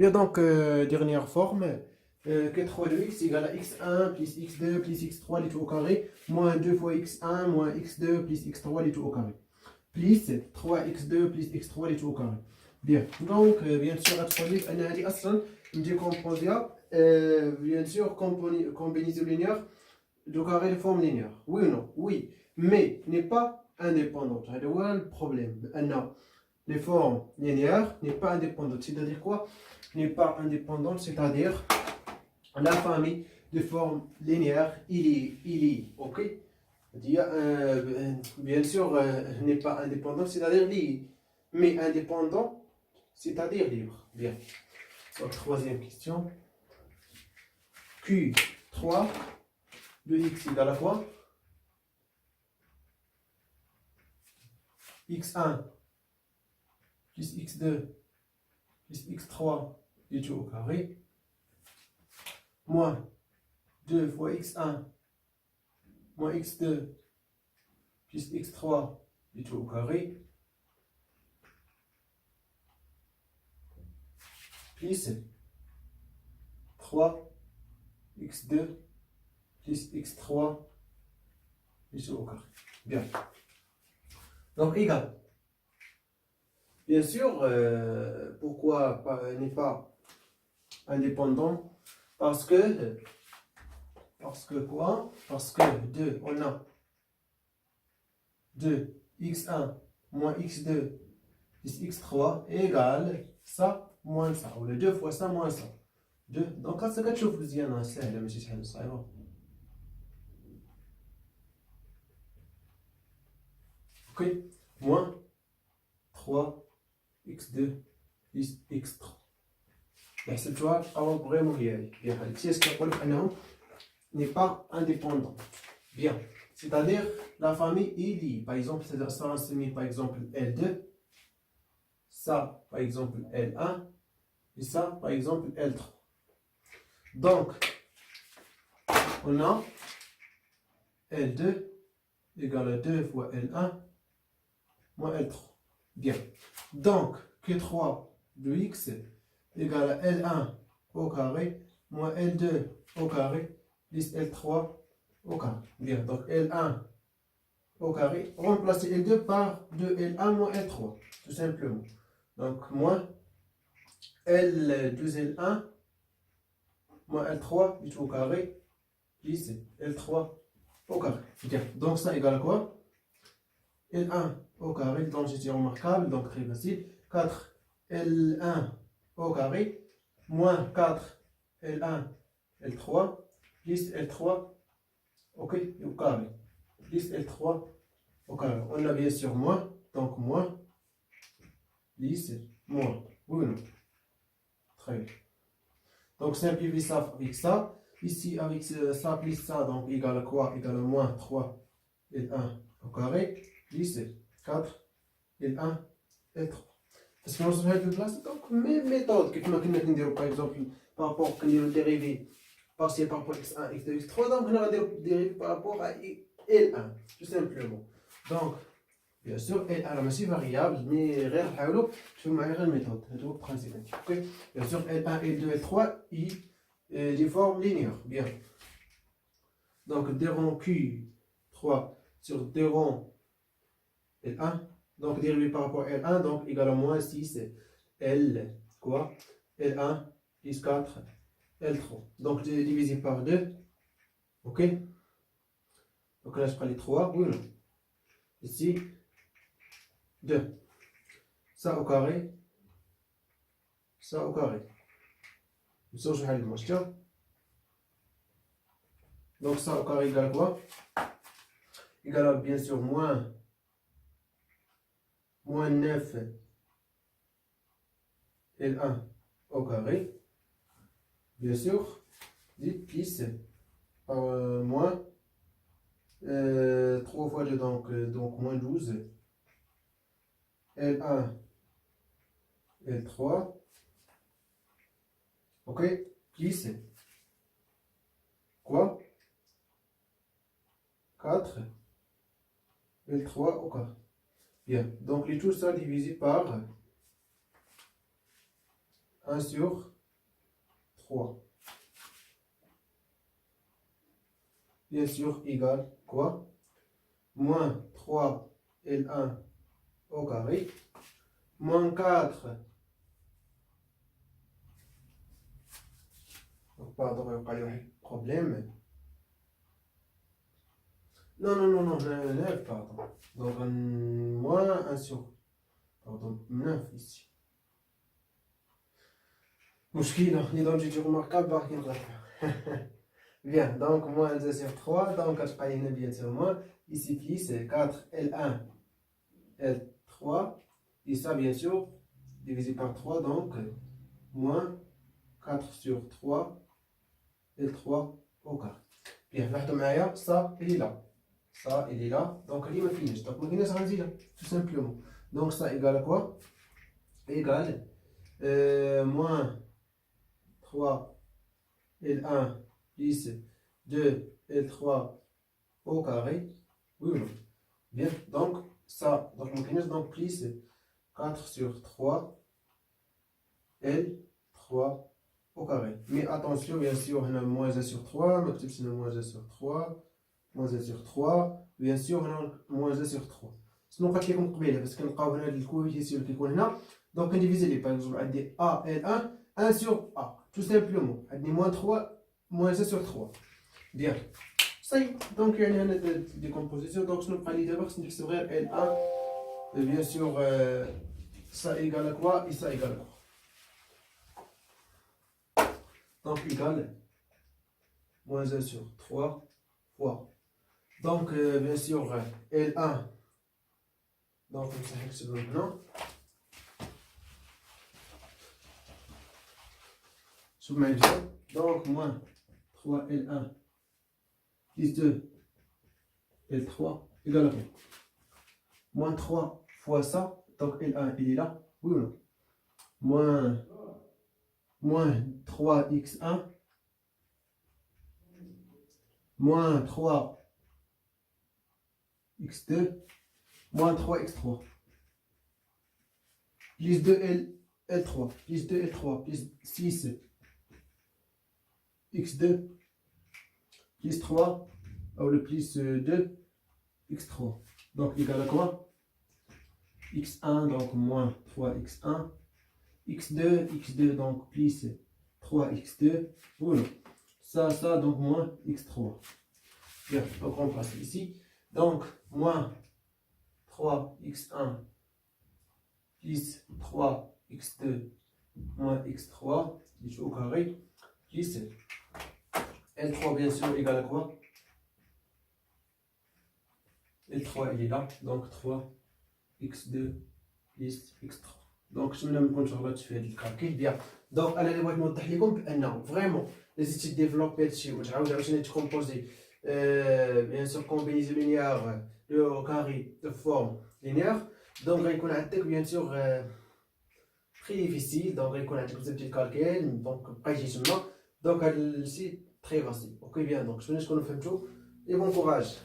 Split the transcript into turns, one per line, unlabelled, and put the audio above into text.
Bien, donc, dernière forme, que 3 de x égale à x1 plus x2 plus x3 les tout au carré, moins 2 fois x1 moins x2 plus x3 les tout au carré, plus 3x2 plus x3 les tout au carré. Bien, donc, bien sûr, à 3 livres, on a dit aslan, décomposé, bien sûr, combinaison linéaire de carré de forme linéaire. Oui ou non? Oui, mais n'est pas indépendante. C'est le problème. Les formes linéaires n'est pas indépendante. C'est-à-dire quoi? N'est pas indépendante, c'est-à-dire la famille de formes linéaires, il est, ok? Bien sûr, n'est pas indépendant, c'est-à-dire libre. Mais indépendant, c'est-à-dire libre. Bien. Donc, troisième question. Q3 de x égale à quoi? x1 plus x2 plus x3 du tout au carré, moins 2 fois x1 moins x2 plus x3 du tout au carré, plus 3 x2 plus x3 du tout au carré. Bien. Donc, égal. Bien sûr, pourquoi n'est pas indépendant? Parce que quoi? Parce que on a 2 x1 moins x2 plus x3 égale ça moins ça. Ou les 2 fois ça moins ça. 2. Donc, هسه كتشوف مزيانة سهلة ماشي شحال صعيبة. Ok. Moins 3 x2 plus x3. حسبتوها أو vraiment هي bien. C'est ce qu'on appelle أنه n'est pas indépendant. Bien. C'est-à-dire la famille il lit. Par exemple, ça va se mettre par exemple L2. Ça, par exemple, L1. Et ça, par exemple, L3. Donc, on a L2 égale à 2 fois L1 moins L3. Bien. Donc, Q3 de x égale à L1 au carré moins L2 au carré plus L3 au carré. Bien. Donc, L1 au carré. Remplacer L2 par 2L1 moins L3. Tout simplement. Donc, moins L2L1 moins L3 du tout au carré plus L3 au carré. Bien. Donc, ça égale à quoi? L1 au carré, donc c'est remarquable, donc très facile. 4 L1 au carré moins 4 L1 L3 plus L3 ok, au carré plus L3 au carré. On a bien sûr moins, donc moins plus moins. Oui ou non? Très bien. Donc simplifie ça avec ça. Ici avec ça plus ça, donc égal à quoi? Égal à moins 3 L1 au carré plus 4 L1 L3. Parce que nous avons place, donc même méthode que nous avons dit par exemple par rapport à une dérivée partielle par rapport à x1, x2, x3, donc on a dérivé par rapport à L1, tout simplement. Donc, bien sûr, L1 c'est variable, mais rien tu vas faire une méthode, c'est le principe. Okay? Bien sûr, L1, L2, L3, des formes linéaires. Bien. Donc, d rond Q3 sur d rond L1. Donc, dérivé par rapport à L1, donc égal à moins 6 L, quoi? L1 plus 4 L3. Donc, divisé par 2. Ok? Donc là, je prends les 3. Oui, non. Ici, 2. Ça au carré. Ça au carré. Ça, je vais aller le donc, ça au carré égale à quoi? Égal à, bien sûr, moins 9 L1 au carré. Bien sûr, 10 plus moins 3 fois 2, donc moins 12. L1, L3. Ok, plus quoi? 4 L3 au carré. Bien, donc les tout ça divisé par 1 sur 3. Bien sûr, égale quoi? Moins 3 L1 au carré, moins 4. Donc, pardon, il y a un problème. Non, 9, pardon. Donc, moins 1 sur, pardon, 9 ici. مشكلة نظام جيتي remarquable باقي نغلط. Bien, donc moins 2 sur 3, donc غتبقى هنا bien sûr moins, ici plus 4 L1 L3, et ça bien sûr divisé par 3, donc moins 4 sur 3 L3 au carré. Bien, لاحظوا معايا ça il est là, ça il est là, donc اللي ما كاينش، donc ما كايناش غنزيدها tout simplement. Donc ça égale à quoi? Égale moins 3 L1 plus 2 L3 au carré. Oui ou non? Bien, donc ça, donc plus 4 sur 3 L3 au carré. Mais attention, bien sûr, on a moins 1 sur 3, on a moins 1 sur 3, moins 1 sur 3, bien sûr, on a moins 1 sur 3. Sinon, quand on a parce qu'on a le coefficient qui est là, donc on divise les par exemple, on a L1, 1 sur A, tout simplement. On a moins 3, moins 1 sur 3. Bien. Ça y est, donc il y a une décomposition, donc nous prenons d'abord c'est L1, et bien sûr, ça égale à quoi et ça égale à quoi? Donc égale moins 1 sur 3 fois. Donc bien sûr, L1, donc on s'arrête maintenant. Sous ma vision, donc moins 3 L1 plus 2 L3 égale à quoi? Moins 3 fois ça, donc L1 il est là, oui ou non? Moins 3x1 moins 3x2 moins 3x3 plus 2L3 plus 2L3 plus 6x2 plus 3 ou le plus 2 x3 donc égal à quoi? x1 donc moins 3x1 x2 donc plus 3x2 voilà. Ça donc moins x3. Bien, donc on passe ici, donc moins 3x1 plus 3x2 moins x3 au carré plus L3 bien sûr égale à quoi? L3 il est là, donc 3x2 plus x3. Donc je me compte sur l'autre fait le calcul. Bien, donc انا اللي بغيت نوضح لكم بانه فريمون لازم تديفلوبي هادشي وتعاود عاوتاني تكومبوزي بيان سور كومبينيزي لينيير لو كاري دو فورم لينيير. دونك غيكون عندك بيان سور تري ديفيسيل، دونك غيكون عندك بزاف ديال الكالكيل، دونك بقيتي تما. دونك هاد الشيء تري فاسيل. اوكي بيان، دونك نتمنى تكونوا فهمتوا. اي بون كوراج.